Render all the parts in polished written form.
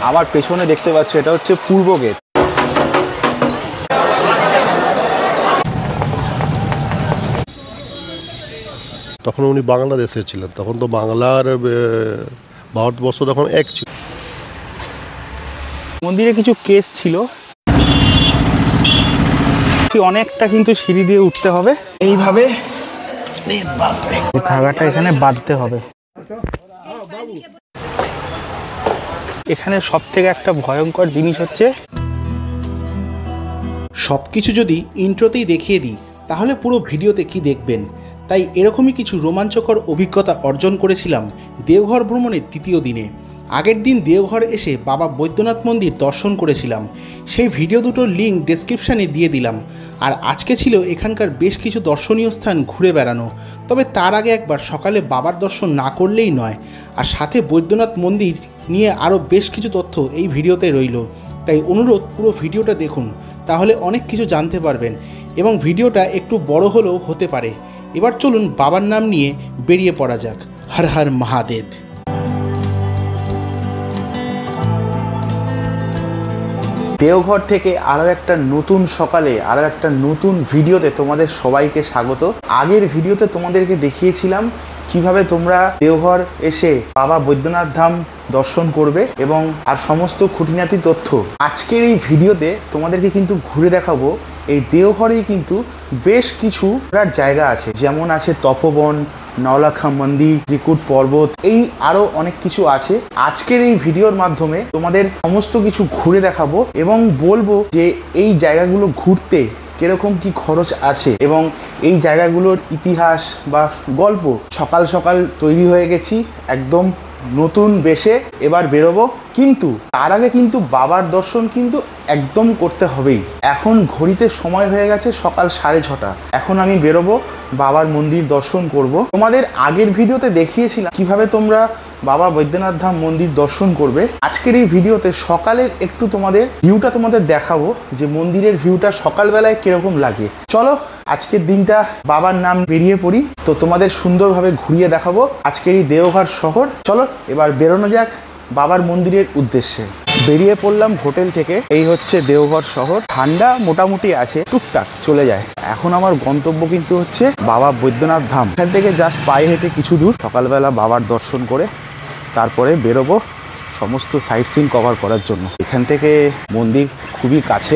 আমার পেছনে দেখতে পাচ্ছি এটা হচ্ছে পূর্ব গেট। তখন উনি বাংলাদেশে ছিলেন, তখন তো বাংলার ভারতবর্ষ তখন এক ছিল। মন্দিরে কিছু কেস ছিল, অনেকটা কিন্তু সিঁড়ি দিয়ে উঠতে হবে এইভাবে, থাকাটা এখানে বাঁধতে হবে। এখানে সব থেকে একটা ভয়ঙ্কর জিনিস হচ্ছে, সব কিছু যদি ইন্ট্রোতেই দেখিয়ে দিই তাহলে পুরো ভিডিওতে কি দেখবেন। তাই এরকমই কিছু রোমাঞ্চকর অভিজ্ঞতা অর্জন করেছিলাম দেওঘর ভ্রমণের তৃতীয় দিনে। আগের দিন দেওঘর এসে বাবা বৈদ্যনাথ মন্দির দর্শন করেছিলাম, সেই ভিডিও দুটোর লিঙ্ক ডেসক্রিপশানে দিয়ে দিলাম। আর আজকে ছিল এখানকার বেশ কিছু দর্শনীয় স্থান ঘুরে বেড়ানো, তবে তার আগে একবার সকালে বাবার দর্শন না করলেই নয়। আর সাথে বৈদ্যনাথ মন্দির নিয়ে আরও বেশ কিছু তথ্য এই ভিডিওতে রইল, তাই অনুরোধ পুরো ভিডিওটা দেখুন, তাহলে অনেক কিছু জানতে পারবেন এবং ভিডিওটা একটু বড় হলেও হতে পারে। এবার চলুন বাবার নাম নিয়ে বেরিয়ে পড়া যাক। হর হর মহাদেব। দেওঘর থেকে আরও একটা নতুন সকালে আরও একটা নতুন ভিডিওতে তোমাদের সবাইকে স্বাগত। আগের ভিডিওতে তোমাদেরকে দেখিয়েছিলাম কিভাবে তোমরা দেওঘর এসে বাবা বৈদ্যনাথ ধাম দর্শন করবে এবং আর সমস্ত খুঁটিনাটি তথ্য আজকের এই ভিডিওতে তোমাদেরকে কিন্তু ঘুরে দেখাবো। এই দেওঘরেই কিন্তু বেশ কিছু জায়গা আছে, যেমন আছে তপবন, নওলাখা মন্দির, ত্রিকুট পর্বত, এই আরো অনেক কিছু আছে। আজকের এই ভিডিওর মাধ্যমে তোমাদের সমস্ত কিছু ঘুরে দেখাবো এবং বলবো যে এই জায়গাগুলো ঘুরতে কিরকম কি খরচ আছে এবং এই জায়গাগুলোর ইতিহাস বা গল্প। সকাল সকাল তৈরি হয়ে গেছি একদম নতুন বেশে, এবার বেরোবো, কিন্তু তার আগে কিন্তু বাবার দর্শন কিন্তু একদম করতে হবেই। এখন ঘড়িতে সময় হয়ে গেছে সকাল 6:30। এখন আমি বেরোবো, বাবার মন্দির দর্শন করব। তোমাদের আগের ভিডিওতে দেখিয়েছিলাম কিভাবে তোমরা বাবা বৈদ্যনাথ ধাম মন্দির দর্শন করবে। আজকের এই ভিডিওতে সকালের একটু তোমাদের ভিউটা তোমাদের দেখাবো, যে মন্দিরের ভিউটা সকালবেলায় কিরকম লাগে। চলো আজকের দিনটা বাবার নাম বেরিয়ে পড়ি, তো তোমাদের সুন্দরভাবে ঘুরিয়ে দেখাবো আজকের এই দেওঘর শহর। চলো এবার বেরোনো যাক বাবার মন্দিরের উদ্দেশ্যে। বেরিয়ে পড়লাম হোটেল থেকে। এই হচ্ছে দেওঘর শহর। ঠান্ডা মোটামুটি আছে, টুকটাক চলে যায়। এখন আমার গন্তব্য কিন্তু হচ্ছে বাবা বৈদ্যনাথ ধাম। এখান থেকে জাস্ট পায়ে হেঁটে কিছু দূর, সকালবেলা বাবার দর্শন করে তারপরে বেরোবো সমস্ত সাইট সিন কভার করার জন্য। এখান থেকে মন্দির খুবই কাছে,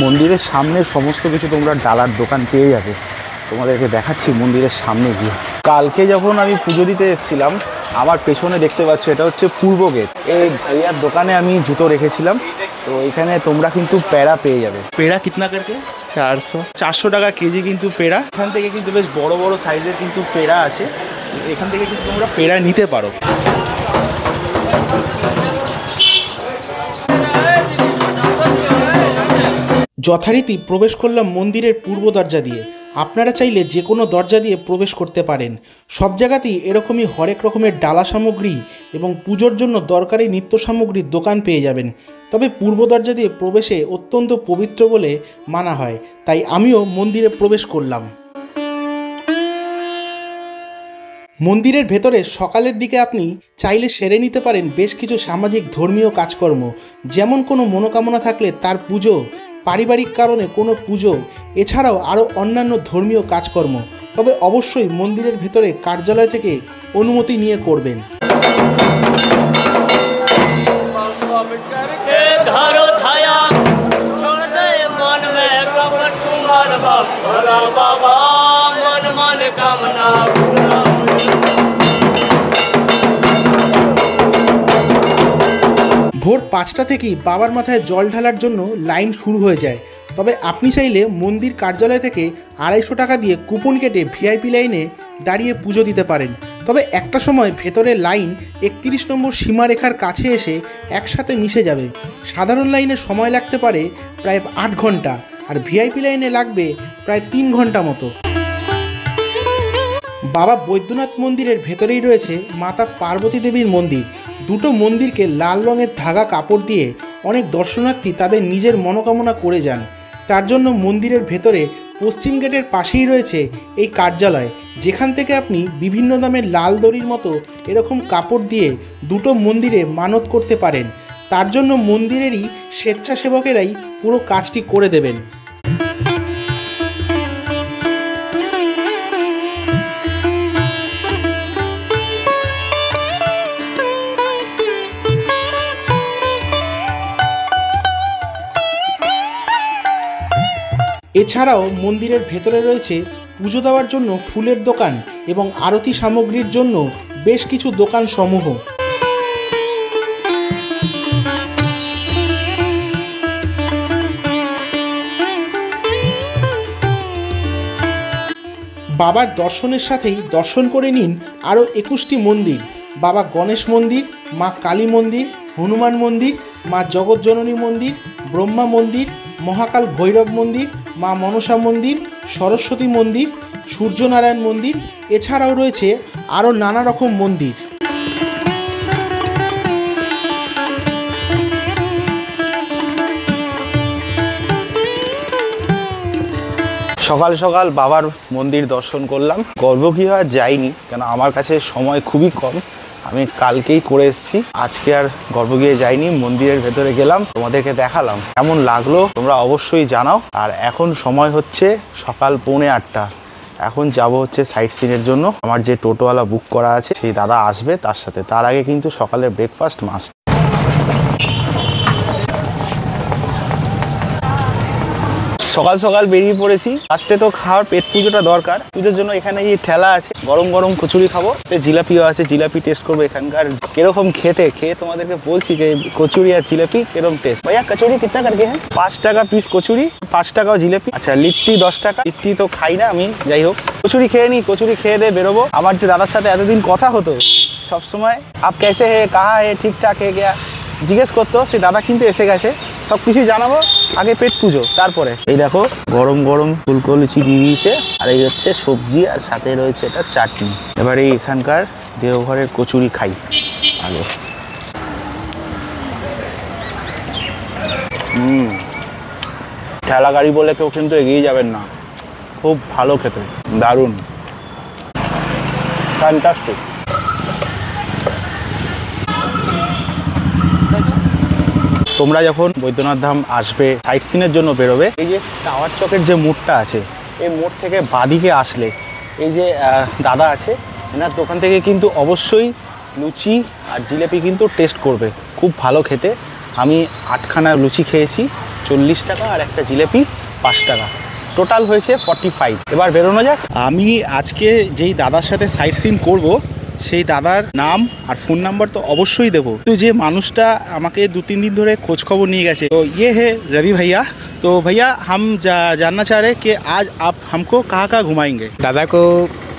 মন্দিরের সামনে সমস্ত কিছু তোমরা ডালার দোকান পেয়ে যাবে। তোমাদেরকে দেখাচ্ছি মন্দিরের সামনে গিয়ে। কালকে যখন আমি পুজো দিতে এসেছিলাম, আমার পেছনে দেখতে পাচ্ছ এটা হচ্ছে পূর্ব গেট। এই ভাইয়ার দোকানে আমি জুতো রেখেছিলাম, তো এখানে তোমরা কিন্তু পেড়া পেয়ে যাবে। পেড়া কিতনা করকে? 400 টাকা কেজি কিন্তু পেড়া। এখান থেকে কিন্তু বেশ বড় বড় সাইজের কিন্তু পেড়া আছে, এখান থেকে কিন্তু তোমরা পেড়া নিতে পারো। যথারীতি প্রবেশ করলাম মন্দিরের পূর্ব দরজা দিয়ে। আপনারা চাইলে যে কোনো দরজা দিয়ে প্রবেশ করতে পারেন। সব জায়গাতেই এরকমই হরেক রকমের ডালা সামগ্রী এবং পুজোর জন্য দরকারি নিত্য সামগ্রীর দোকান পেয়ে যাবেন। তবে পূর্ব দরজা দিয়ে প্রবেশে অত্যন্ত পবিত্র বলে মানা হয়, তাই আমিও মন্দিরে প্রবেশ করলাম। মন্দিরের ভেতরে সকালের দিকে আপনি চাইলে সেরে নিতে পারেন বেশ কিছু সামাজিক ধর্মীয় কাজকর্ম, যেমন কোনো মনোকামনা থাকলে তার পুজো, পারিবারিক কারণে কোনো পুজো, এছাড়াও আরও অন্যান্য ধর্মীয় কাজকর্ম। তবে অবশ্যই মন্দিরের ভেতরে কার্যালয় থেকে অনুমতি নিয়ে করবেন। ভোর 5টা থেকেই বাবার মাথায় জল ঢালার জন্য লাইন শুরু হয়ে যায়। তবে আপনি চাইলে মন্দির কার্যালয় থেকে 250 টাকা দিয়ে কুপন কেটে ভিআইপি লাইনে দাঁড়িয়ে পুজো দিতে পারেন। তবে একটা সময় ভেতরে লাইন 31 নম্বর সীমারেখার কাছে এসে একসাথে মিশে যাবে। সাধারণ লাইনে সময় লাগতে পারে প্রায় 8 ঘন্টা, আর ভিআইপি লাইনে লাগবে প্রায় 3 ঘন্টা মতো। বাবা বৈদ্যনাথ মন্দিরের ভেতরেই রয়েছে মাতা পার্বতী দেবীর মন্দির। দুটো মন্দিরকে লাল রঙের ধাগা কাপড় দিয়ে অনেক দর্শনার্থী তাদের নিজের মনোকামনা করে যান। তার জন্য মন্দিরের ভেতরে পশ্চিম গেটের পাশেই রয়েছে এই কার্যালয়, যেখান থেকে আপনি বিভিন্ন দামের লাল দড়ির মতো এরকম কাপড় দিয়ে দুটো মন্দিরে মানত করতে পারেন। তার জন্য মন্দিরেরই স্বেচ্ছাসেবকেরাই পুরো কাজটি করে দেবেন। এছাড়াও মন্দিরের ভেতরে রয়েছে পুজো দেওয়ার জন্য ফুলের দোকান এবং আরতি সামগ্রীর জন্য বেশ কিছু দোকান সমূহ। বাবার দর্শনের সাথেই দর্শন করে নিন আরও 21টি মন্দির: বাবা গণেশ মন্দির, মা কালী মন্দির, হনুমান মন্দির, মা জগৎজননী মন্দির, ব্রহ্মা মন্দির, মহাকাল ভৈরব মন্দির, মা মনসা মন্দির, সরস্বতী মন্দির, সূর্যনারায়ণ মন্দির। এছাড়াও রয়েছে আরও নানা রকম মন্দির। সকাল সকাল বাবার মন্দির দর্শন করলাম। গর্ভগৃহ আর যাইনি, কেন আমার কাছে সময় খুবই কম। আমি কালকেই করে এসেছি, আজকে আর গর্ভগৃহে যাইনি। মন্দিরের ভেতরে গেলাম, তোমাদেরকে দেখালাম। কেমন লাগলো তোমরা অবশ্যই জানাও। আর এখন সময় হচ্ছে সকাল 8:45। এখন যাব হচ্ছে সাইট সিনের জন্য। আমার যে টোটোওয়ালা বুক করা আছে সেই দাদা আসবে তার সাথে। তার আগে কিন্তু সকালে ব্রেকফাস্ট মাস্ট। সকাল সকাল বেরিয়ে পড়েছি। ফার্স্টে তো খাওয়ার পেট পুজোটা দরকার। পুজোর জন্য এখানে এই ঠেলা আছে, গরম গরম কচুরি খাবো, জিলাপিও আছে, জিলাপি টেস্ট করবো এখানকার কিরকম খেয়ে তোমাদেরকে বলছি যে কচুরি আর জিলাপি কিরকম টেস্ট। ভাইয়া কচুরি কিতনা করকে হ্যাঁ? 5 টাকা পিস কচুরি, 5 টাকাও জিলাপি। আচ্ছা লিট্টি 10 টাকা। লিট্টি তো খাই না আমি, যাই হোক কচুরি খেয়ে নিই। কচুরি খেয়ে দিয়ে বেরোবো। আমার যে দাদার সাথে এতদিন কথা হতো সবসময়, আপ কেসে হে, কাহা হে, ঠিকঠাক হে গিয়া জিজ্ঞেস করতো, সেই দাদা কিন্তু এসে গেছে। সব কিছুই জানাবো, আগে পেট পুজো তারপরে। এই দেখো গরম গরম ফুলকো লুচি দিয়ে দিয়েছে, আর এই হচ্ছে সবজি, আর সাথে রয়েছে এটা চাটনি। এবার এই এখানকার দেওঘরের কচুরি খাই আগে। ঠেলা গাড়ি বলে কেউ কিন্তু এগিয়ে যাবেন না, খুব ভালো খেতে, দারুণ, ফ্যান্টাস্টিক। তোমরা যখন বৈদ্যনাথ ধাম আসবে, সাইট সিনের জন্য বেরোবে, এই যে টাওয়ার চকের যে মোড়টা আছে, এই মোড় থেকে বাদিকে আসলে এই যে দাদা আছে, এনার দোকান থেকে কিন্তু অবশ্যই লুচি আর জিলেপি কিন্তু টেস্ট করবে, খুব ভালো খেতে। আমি 8খানা লুচি খেয়েছি 40 টাকা, আর একটা জিলেপি 5 টাকা, টোটাল হয়েছে 45। এবার বেরোনো যাক। আমি আজকে যেই দাদার সাথে সাইট সিন করবো, সেই দাদার নাম আর ফোন নাম্বার তো অবশ্যই দেবো। তো যে মানুষটা আমাকে 2-3 দিন ধরে খোঁজ খবর নিয়ে গেছে, তো ये है रवि भैया। तो भैया हम जानना चाह रहे हैं कि आज आप हमको कहाँ कहाँ घुमाएंगे। दादा को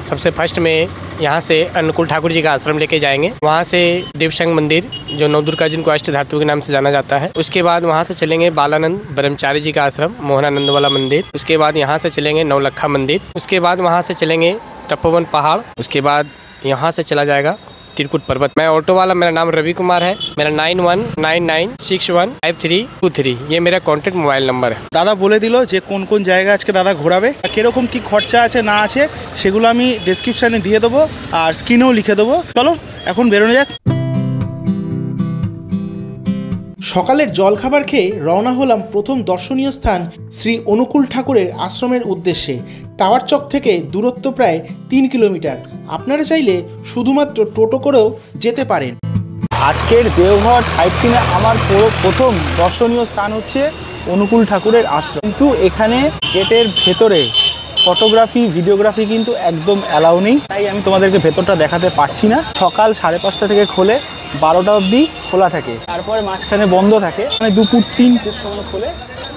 सबसे फर्स्ट में यहाँ से अनुकूल ठाकुर जी का आश्रम लेके जाएंगे, वहाँ से देवशंग मंदिर जो नवदुर्गा जी को अष्ट धातु के नाम से जाना जाता है। उसके बाद वहाँ से चलेंगे बालानंद ब्रह्मचारी जी का आश्रम, मोहनानंद वाला मंदिर। उसके बाद यहाँ से चलेंगे नवलखा मंदिर। उसके बाद वहाँ से चलेंगे तपोवन पहाड़। उसके बाद यहाँ से चला जाएगा त्रिकुट पर्वत। मैं ऑटो वाला, मेरा नाम रवि कुमार है। मेरा 9199615323 ये मेरा कॉन्टैक्ट मोबाइल नंबर है। দাদা বলে দিল যে কোন কোন জায়গা আজকে দাদা ঘোরাবে, কিরকম কি খরচা আছে না আছে সেগুলো আমি ডেসক্রিপশানে দিয়ে দেবো, আর স্ক্রিনেও লিখে দেবো। চলো এখন বেরোনো যাক। সকালের জলখাবার খেয়ে রওনা হলাম প্রথম দর্শনীয় স্থান শ্রী অনুকূল ঠাকুরের আশ্রমের উদ্দেশ্যে। টাওয়ার চক থেকে দূরত্ব প্রায় 3 কিলোমিটার। আপনারা চাইলে শুধুমাত্র টোটো করেও যেতে পারেন। আজকের দেওঘর সাইট সিনে আমার প্রথম দর্শনীয় স্থান হচ্ছে অনুকূল ঠাকুরের আশ্রম। কিন্তু এখানে গেটের ভেতরে ফটোগ্রাফি ভিডিওগ্রাফি কিন্তু একদম অ্যালাউ নেই, তাই আমি তোমাদেরকে ভেতরটা দেখাতে পারছি না। সকাল 5:30 থেকে খোলে, 12টা অবধি খোলা থাকে, তারপরে মাঝখানে বন্ধ থাকে, মানে দুপুর 3টের সময় খোলে,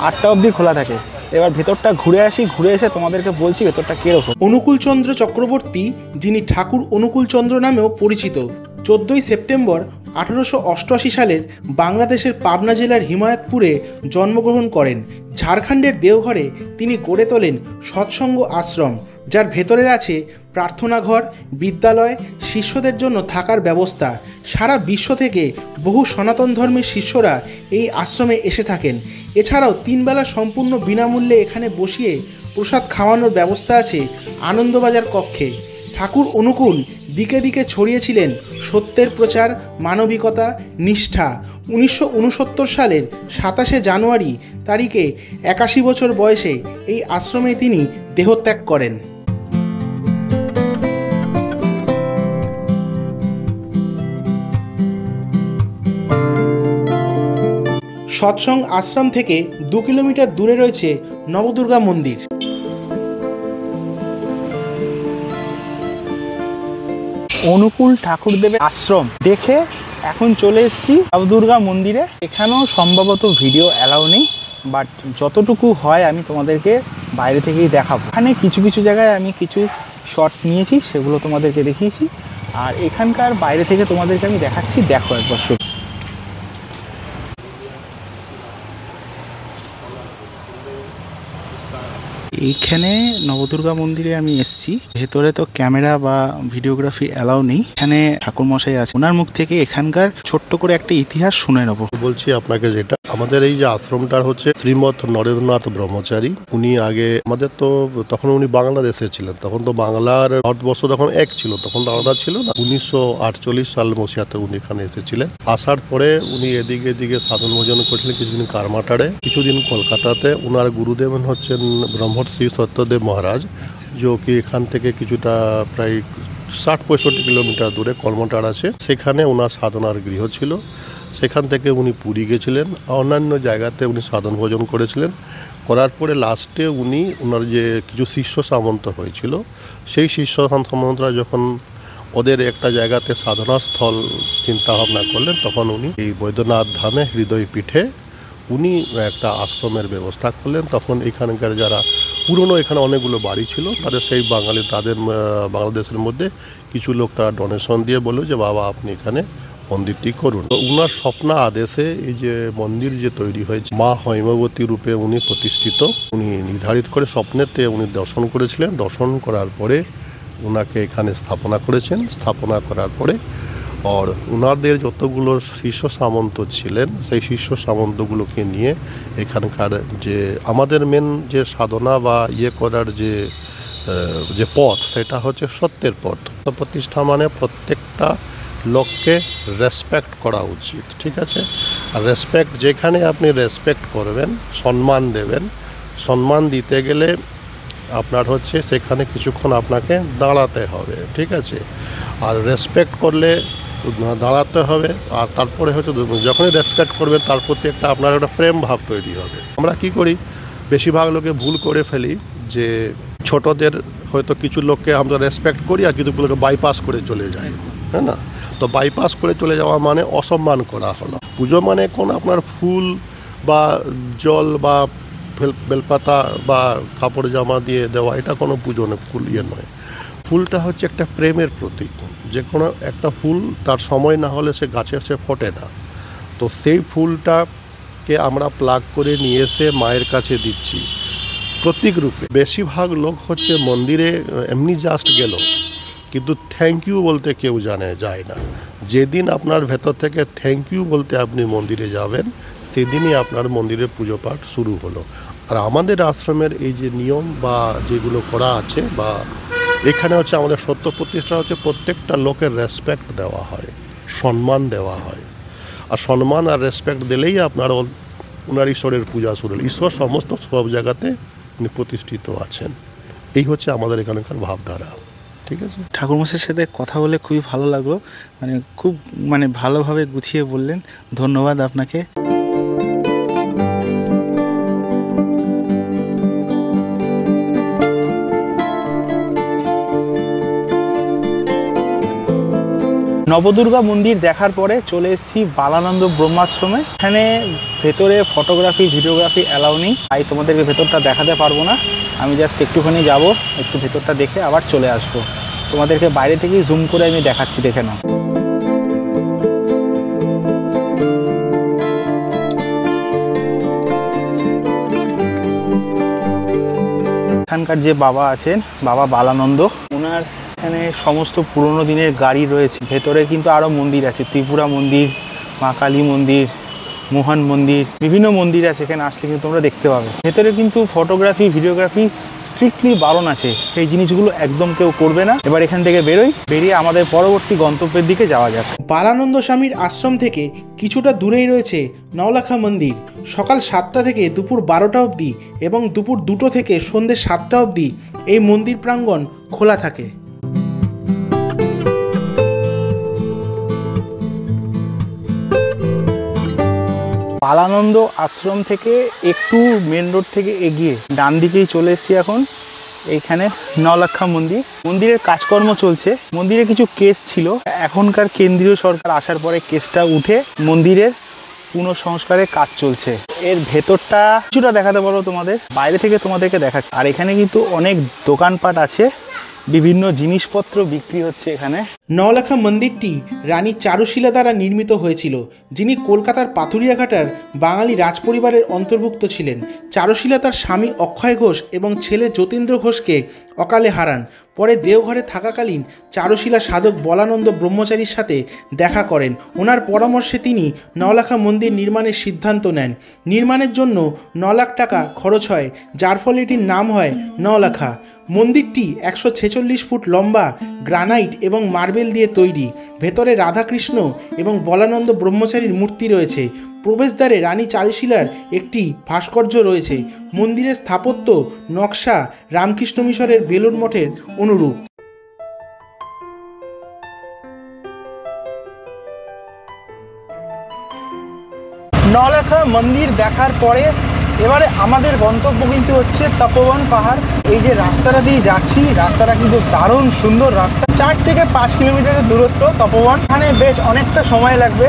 8টা অবধি খোলা থাকে। এবার ভেতরটা ঘুরে আসি, ঘুরে এসে তোমাদেরকে বলছি ভেতরটা কিরকম। অনুকূলচন্দ্র চক্রবর্তী, যিনি ঠাকুর অনুকূলচন্দ্র নামেও পরিচিত, 14ই সেপ্টেম্বর 1888 সালের বাংলাদেশের পাবনা জেলার হিমায়তপুরে জন্মগ্রহণ করেন। ঝাড়খণ্ডের দেওঘরে তিনি গড়ে তোলেন সৎসঙ্গ আশ্রম, যার ভেতরে আছে প্রার্থনা ঘর, বিদ্যালয়, শিষ্যদের জন্য থাকার ব্যবস্থা। সারা বিশ্ব থেকে বহু সনাতন ধর্মের শিষ্যরা এই আশ্রমে এসে থাকেন। এছাড়াও 3 বেলা সম্পূর্ণ বিনামূল্যে এখানে বসিয়ে প্রসাদ খাওয়ানোর ব্যবস্থা আছে আনন্দবাজার কক্ষে। ঠাকুর অনুকূল দিকে দিকে ছড়িয়েছিলেন সত্যের প্রচার, মানবিকতা, নিষ্ঠা। 1969 সালের 27শে জানুয়ারি তারিখে 81 বছর বয়সে এই আশ্রমে তিনি দেহত্যাগ করেন। সৎসঙ্গ আশ্রম থেকে 2 কিলোমিটার দূরে রয়েছে নবদুর্গা মন্দির। অনুকূল ঠাকুরদেবের আশ্রম দেখে এখন চলে এসেছি নবদুর্গা মন্দিরে। এখানেও সম্ভবত ভিডিও অ্যালাউ নেই, বাট যতটুকু হয় আমি তোমাদেরকে বাইরে থেকেই দেখাবো। এখানে কিছু কিছু জায়গায় আমি কিছু শট নিয়েছি, সেগুলো তোমাদেরকে দেখিয়েছি, আর এখানকার বাইরে থেকে তোমাদেরকে আমি দেখাচ্ছি। দেখো একবার শুধু। এইখানে নবদুর্গা মন্দিরে আমি এসেছি। ভেতরে তো ক্যামেরা বা ভিডিওগ্রাফি অ্যালাউ নেই। এখানে ঠাকুরমশাই আছে, ওনার মুখ থেকে এখানকার ছোট্ট করে একটা ইতিহাস শুনে নেব। বলছি আপনাকে, যেটা আমাদের এই যে আশ্রমটা হচ্ছে শ্রীমৎ নরেন্দ্রনাথ ব্রহ্মচারী। উনি আগে আমাদের তো তখন উনি বাংলাদেশে ছিলেন, তখন তো বাংলার ভারতবর্ষ তখন এক ছিল, তখন তো আলাদা ছিল না। 1948 সাল মসিহাতে উনি এখানে এসেছিলেন। আসার পরে উনি এদিকে সাধন ভোজন করছিলেন, কিছুদিন কারমাটারে, কিছুদিন কলকাতাতে। ওনার গুরুদেবন হচ্ছেন ব্রহ্মর্ষি সত্যদেব মহারাজ, जो कि এখান থেকে কিছুটা প্রায় 60-65 কিলোমিটার দূরে কর্মটার আছে। সেখানে ওনার সাধনার গৃহ ছিল। সেখান থেকে উনি পুরী গেছিলেন, অন্যান্য জায়গাতে উনি সাধন ভোজন করেছিলেন। করার পরে লাস্টে উনি ওনার যে কিছু শিষ্য সামন্ত হয়েছিল, সেই শিষ্য সামন্তরা যখন ওদের একটা জায়গাতে সাধনাস্থল চিন্তা ভাবনা করলেন, তখন উনি এই বৈদ্যনাথ ধামে হৃদয় পীঠে উনি একটা আশ্রমের ব্যবস্থা করলেন। তখন এখানকার যারা পুরনো এখানে অনেকগুলো বাড়ি ছিল, তাদের সেই তাদের বাংলাদেশের মধ্যে কিছু লোক তারা ডোনেশন দিয়ে বলল যে বাবা আপনি এখানে মন্দিরটি করুন। তো উনার স্বপ্ন আদেশে এই যে মন্দির যে তৈরি হয়েছে, মা হৈমবতী রূপে উনি প্রতিষ্ঠিত। উনি নির্ধারিত করে স্বপ্নেতে উনি দর্শন করেছিলেন। দর্শন করার পরে ওনাকে এখানে স্থাপনা করেছেন। স্থাপনা করার পরে আর ওনাদের যতগুলো শিষ্য সামন্ত ছিলেন, সেই শিষ্য সামন্তগুলোকে নিয়ে এখানকার যে আমাদের মেন যে সাধনা বা করার যে পথ, সেটা হচ্ছে সত্যের পথ। প্রতিষ্ঠা মানে প্রত্যেকটা লোককে রেসপেক্ট করা উচিত, ঠিক আছে? আর রেসপেক্ট, যেখানে আপনি রেসপেক্ট করবেন, সম্মান দেবেন, সম্মান দিতে গেলে আপনার হচ্ছে সেখানে কিছুক্ষণ আপনাকে দাঁড়াতে হবে, ঠিক আছে? আর রেসপেক্ট করলে দাঁড়াতে হবে। আর তারপরে হচ্ছে যখনই রেসপেক্ট করবে তার প্রতি আপনার একটা প্রেম ভাব তৈরি হবে। আমরা কি করি, বেশিরভাগ লোকে ভুল করে ফেলি যে ছোটদের হয়তো কিছু লোককে আমরা রেসপেক্ট করি আর কিছু লোককে বাইপাস করে চলে যায়, হ্যাঁ না? তো বাইপাস করে চলে যাওয়া মানে অসম্মান করা হলো। পুজো মানে কোন আপনার ফুল বা জল বা বেলপাতা বা কাপড় জামা দিয়ে দেওয়া, এটা কোনো পুজো নয়। ফুলটা হচ্ছে একটা প্রেমের প্রতীক। যে কোনো একটা ফুল তার সময় না হলে সে গাছে এসে ফোটে না। তো সেই ফুলটাকে আমরা প্লাগ করে নিয়ে এসে মায়ের কাছে দিচ্ছি প্রতীক রূপে। বেশিরভাগ লোক হচ্ছে মন্দিরে এমনি জাস্ট গেল, কিন্তু থ্যাংক ইউ বলতে কেউ যায় না। যেদিন আপনার ভেতর থেকে থ্যাংক ইউ বলতে আপনি মন্দিরে যাবেন, সেদিনই আপনার মন্দিরের পুজো পাঠ শুরু হলো। আর আমাদের আশ্রমের এই যে নিয়ম বা যেগুলো করা আছে বা এখানে হচ্ছে আমাদের সত্য প্রতিষ্ঠা হচ্ছে প্রত্যেকটা লোকের রেসপেক্ট দেওয়া হয়, সম্মান দেওয়া হয়। আর সম্মান আর রেসপেক্ট দিলেই আপনার ওনার ঈশ্বরের পূজা শুরু হল। ঈশ্বর সমস্ত সব জায়গাতে উনি প্রতিষ্ঠিত আছেন। এই হচ্ছে আমাদের এখানকার ভাবধারা, ঠিক আছে? ঠাকুরমশাইয়ের সাথে কথা বলে খুবই ভালো লাগলো, খুব ভালোভাবে গুছিয়ে বললেন। ধন্যবাদ আপনাকে। নবদুর্গা মন্দির দেখার পরে চলে এসেছি বালানন্দ ব্রহ্মাশ্রমে। এখানে ভেতরে ফটোগ্রাফি ভিডিওগ্রাফি অ্যালাউ নেই, তাই তোমাদেরকে ভেতরটা দেখাতে পারবো না। আমি জাস্ট একটুখানি যাব, একটু ভেতরটা দেখে আবার চলে আসবো। তোমাদেরকে বাইরে থেকেই জুম করে আমি দেখাচ্ছি, দেখে নাও। এখানকার যে বাবা আছেন, বাবা বালানন্দ, ওনার এখানে সমস্ত পুরনো দিনের গাড়ি রয়েছে। ভেতরে কিন্তু আরও মন্দির আছে, ত্রিপুরা মন্দির, মা কালী মন্দির, মোহন মন্দির, বিভিন্ন মন্দির আছে। এখানে আসলে কিন্তু তোমরা দেখতে পাবে। ভেতরে কিন্তু ফটোগ্রাফি, ভিডিওগ্রাফি স্ট্রিক্টলি বারণ আছে, এই জিনিসগুলো একদম কেউ করবে না। এবার এখান থেকে বেরিয়ে আমাদের পরবর্তী গন্তব্যের দিকে যাওয়া যাক। বালানন্দ স্বামীর আশ্রম থেকে কিছুটা দূরেই রয়েছে নওলাখা মন্দির। সকাল 7টা থেকে দুপুর 12টা অবধি এবং দুপুর 2টো থেকে সন্ধ্যে 7টা অবধি এই মন্দির প্রাঙ্গণ খোলা থাকে। বালানন্দ আশ্রম থেকে একটু মেন রোড থেকে এগিয়ে ডান দিকেই চলে এসেছি এখন। এইখানে নওলাখা মন্দির, মন্দিরের কাজকর্ম চলছে। মন্দিরে কিছু কেস ছিল, এখনকার কেন্দ্রীয় সরকার আসার পরে কেসটা উঠে মন্দিরের পুনঃসংস্কারের কাজ চলছে। এর ভেতরটা কিছুটা দেখাতে পারো তোমাদের, বাইরে থেকে তোমাদেরকে দেখাচ্ছি। আর এখানে কিন্তু অনেক দোকানপাট আছে, বিভিন্ন জিনিসপত্র বিক্রি হচ্ছে এখানে। নওলাখা মন্দিরটি রানী চারুশীলা দ্বারা নির্মিত হয়েছিল, যিনি কলকাতার পাথুরিয়াঘাটার বাঙালি রাজপরিবারের অন্তর্ভুক্ত ছিলেন। চারুশীলা তার স্বামী অক্ষয় ঘোষ এবং ছেলে যতীন্দ্র ঘোষকে অকালে হারান। পরে দেওঘরে থাকাকালীন চারুশীলা সাধক বলানন্দ ব্রহ্মচারীর সাথে দেখা করেন। ওনার পরামর্শে তিনি নওলাখা মন্দির নির্মাণের সিদ্ধান্ত নেন। নির্মাণের জন্য 9 লাখ টাকা খরচ হয়, যার ফলে এটির নাম হয় নওলাখা। মন্দিরটি 146 ফুট লম্বা, গ্রানাইট এবং মার্বেল দিয়ে তৈরি। ভেতরে রাধাকৃষ্ণ এবং বলানন্দ ব্রহ্মচারীর মূর্তি রয়েছে। প্রবেশদ্বারে রানী চারুশীলার একটি ভাস্কর্য রয়েছে। মন্দিরের স্থাপত্য নকশা রামকৃষ্ণ মিশরের বেলুড় মঠের অনুরূপ। নওলাখা মন্দির দেখার পরে এবারে আমাদের গন্তব্য কিন্তু হচ্ছে তপোবন পাহাড়। এই যে রাস্তাটা দিয়ে যাচ্ছি, রাস্তাটা কিন্তু দারুণ সুন্দর রাস্তা। 4 থেকে 5 কিলোমিটারের দূরত্ব তপোবন। এখানে বেশ অনেকটা সময় লাগবে,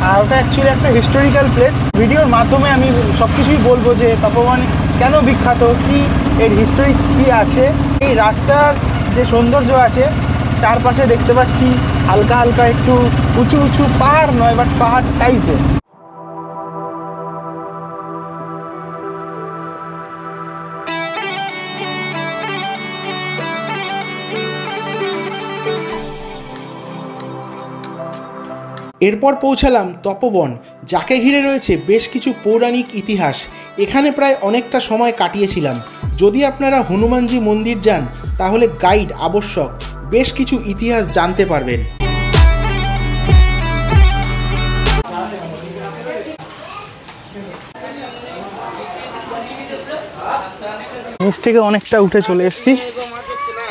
আর ওটা অ্যাকচুয়ালি একটা হিস্টোরিক্যাল প্লেস। ভিডিওর মাধ্যমে আমি সব কিছুই বলবো যে তপোবন কেন বিখ্যাত, কি এর হিস্টোরি কী আছে। এই রাস্তার যে সৌন্দর্য আছে, চারপাশে দেখতে পাচ্ছি হালকা হালকা একটু উঁচু উঁচু পাহাড় নয়, বাট পাহাড় টাইপের। এরপর পৌঁছালাম তপোবন, যাকে ঘিরে রয়েছে বেশ কিছু পৌরাণিক ইতিহাস। এখানে প্রায় অনেকটা সময় কাটিয়েছিলাম। যদি আপনারা হনুমানজি মন্দির যান তাহলে গাইড আবশ্যক, বেশ কিছু ইতিহাস জানতে পারবেন। নিচ থেকে অনেকটা উঠে চলে এসেছি,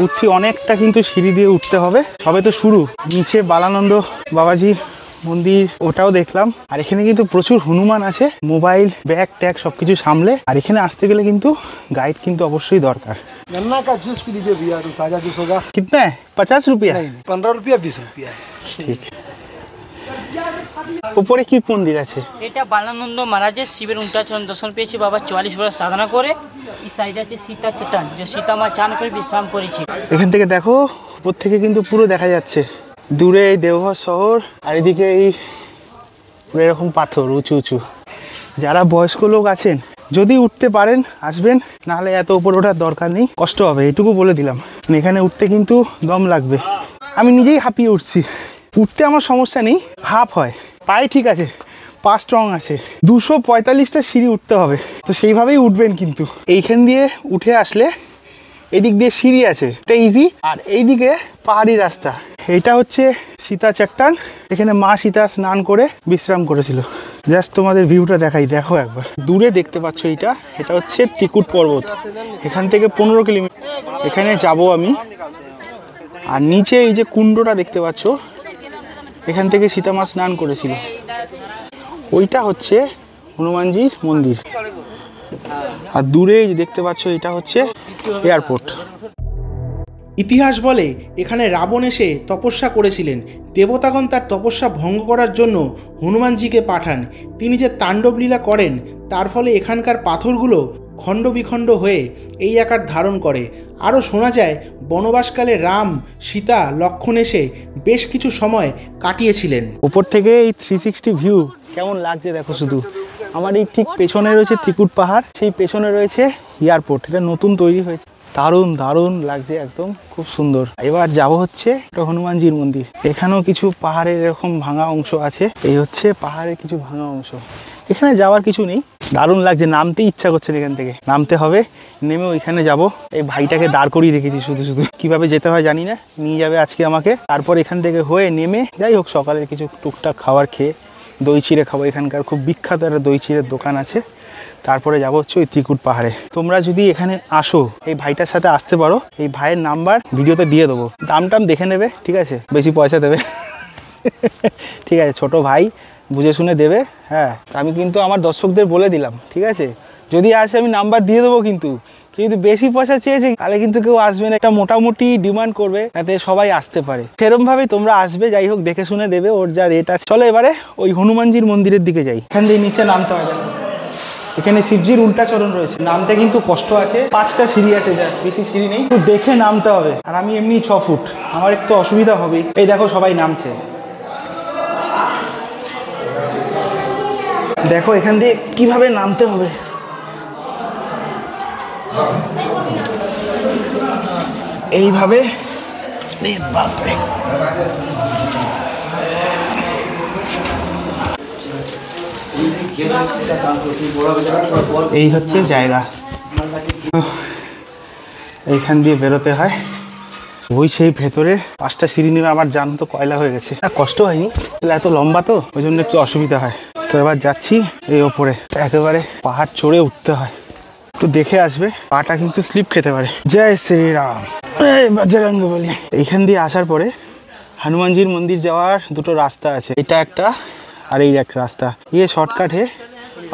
উঠছি অনেকটা, কিন্তু সিঁড়ি দিয়ে উঠতে হবে, সবে তো শুরু। নিচে বালানন্দ বাবাজি মন্দির, ওটাও দেখলাম। আর এখানে কিন্তু প্রচুর হনুমান আছে, মোবাইল ব্যাগ ট্যাগ সবকিছু সামলে। আর এখানে আসতে গেলে কিন্তু গাইড কিন্তু অবশ্যই দরকার। गन्ना का जूस पी लीजिए भैया, तो ताजा जूस होगा। कितना है? 50 रुपया? नहीं, 15 रुपया 20 रुपया है। ঠিক। উপরে কি মন্দির আছে? এটা বালানন্দ মহারাজের শিবের 49 দর্শন পেয়েছে বাবা 44 বছর সাধনা করে। এই সাইডে আছে সীতা চটান, যে সীতা মা চান করে বিশ্রাম করেছে। এখান থেকে দেখো, উপর থেকে কিন্তু পুরো দেখা যাচ্ছে দূরে এই দেওঘর শহর, আর এদিকে এই এরকম পাথর উঁচু উঁচু। যারা বয়স্ক লোক আছেন যদি উঠতে পারেন আসবেন, নাহলে এত উপর ওঠার দরকার নেই, কষ্ট হবে, এটুকু বলে দিলাম। এখানে উঠতে কিন্তু দম লাগবে। আমি নিজেই হাঁপিয়ে উঠছি। উঠতে আমার সমস্যা নেই, হাফ হয়, পায়ে ঠিক আছে, পা স্ট্রং আছে। 245টা সিঁড়ি উঠতে হবে, তো সেইভাবেই উঠবেন। কিন্তু এইখান দিয়ে উঠে আসলে এদিক দিয়ে সিঁড়ি আছে, এটা ইজি। আর এইদিকে পাহাড়ি রাস্তা। এটা হচ্ছে সীতা চট্টান, এখানে মা সীতা স্নান করে বিশ্রাম করেছিল। জাস্ট তোমাদের ভিউটা দেখাই, দেখো একবার। দূরে দেখতে পাচ্ছ এটা হচ্ছে ত্রিকুট পর্বত। এখান থেকে 15 কিলোমিটার এখানে যাব আমি। আর নিচে এই যে কুণ্ডটা দেখতে পাচ্ছ, এখান থেকে সীতা মা স্নান করেছিল। ওইটা হচ্ছে হনুমানজির মন্দির। আর দূরে দেখতে পাচ্ছ এটা হচ্ছে এয়ারপোর্ট। ইতিহাস বলে এখানে রাবণ এসে তপস্যা করেছিলেন। দেবতাগণ তার তপস্যা ভঙ্গ করার জন্য হনুমানজিকে পাঠান। তিনি যে তাণ্ডব লীলা করেন তার ফলে এখানকার পাথরগুলো খণ্ড বিখণ্ড হয়ে এই আকার ধারণ করে। আরও শোনা যায় বনবাসকালে রাম, সীতা, লক্ষ্মণ এসে বেশ কিছু সময় কাটিয়েছিলেন। উপর থেকে এই 360 ভিউ কেমন লাগছে দেখো শুধু। আমার এই ঠিক পেছনে রয়েছে ত্রিকুট পাহাড়, সেই পেছনে রয়েছে এয়ারপোর্ট, এটা নতুন তৈরি হয়েছে। দারুণ দারুণ লাগছে, একদম খুব সুন্দর। এবার যাব হচ্ছে একটা হনুমানজির মন্দির। এখানেও কিছু পাহাড়ের এরকম ভাঙা অংশ আছে, এই হচ্ছে পাহাড়ের কিছু ভাঙা অংশ। এখানে যাওয়ার কিছু নেই, দারুণ লাগছে, নামতেই ইচ্ছা করছে না। এখান থেকে নামতে হবে, নেমে ওইখানে যাব। এই ভাইটাকে দাঁড় করিয়ে রেখেছি শুধু শুধু, কিভাবে যেতে হয় জানি না, নিয়ে যাবে আজকে আমাকে। তারপর এখান থেকে হয়ে নেমে যাই হোক সকালের কিছু টুকটাক খাবার খেয়ে দই চিড়ে খাবো। এখানকার খুব বিখ্যাত একটা দই চিড়ের দোকান আছে। তারপরে যাবো হচ্ছে ওই ত্রিকুট পাহাড়ে। তোমরা যদি এখানে আসো এই ভাইটার সাথে আসতে পারো, এই ভাইয়ের নাম্বার ভিডিওতে দিয়ে দেবো, দাম টাম দেখে নেবে, ঠিক আছে, বেশি পয়সা দেবে ঠিক আছে, ছোট ভাই বুঝে শুনে দেবে। হ্যাঁ, আমি কিন্তু আমার দর্শকদের বলে দিলাম, ঠিক আছে, যদি আসে আমি নাম্বার দিয়ে দেবো, কিন্তু কেউ যদি বেশি পয়সা চেয়েছে তাহলে কিন্তু কেউ আসবে না। একটা মোটামুটি ডিমান্ড করবে যাতে সবাই আসতে পারে, সেরকম ভাবেই তোমরা আসবে। যাই হোক দেখে শুনে দেবে, ওর যা রেট আছে। চলো এবারে ওই হনুমানজির মন্দিরের দিকে যাই। এখান দিয়ে নিচে নামতে হবে, এখানে শিবজির উল্টা চরণ রয়েছে, নামতে কিন্তু কষ্ট আছে, 5টা সিঁড়ি আছে, জাস্ট বেশি সিঁড়ি নেই, একটু দেখে নামতে হবে। আর আমি এমনি 6 ফুট, আমার একটু অসুবিধা হবে। এই দেখো সবাই নামছে, দেখো এখান দিয়ে কিভাবে নামতে হবে। এইভাবে, বাপরে, এই হচ্ছে জায়গা, এইখান দিয়ে বেরোতে হয়। ওই সেই ভেতরে 5টা সিঁড়ি নেমে আমার জান তো কয়লা হয়ে গেছে। কষ্ট হয়নি, এত লম্বা তো ওই জন্য একটু অসুবিধা হয়। তো এবার যাচ্ছি এই ওপরে, একেবারে পাহাড় চড়ে উঠতে হয়, একটু দেখে আসবে, পাটা কিন্তু স্লিপ খেতে পারে। জয় শ্রীরাম, বজরঙ্গ বলি। এইখান দিয়ে আসার পরে হনুমানজির মন্দির যাওয়ার 2টো রাস্তা আছে, এটা একটা আর এই একটা রাস্তা। ইয়ে শর্টকাট হে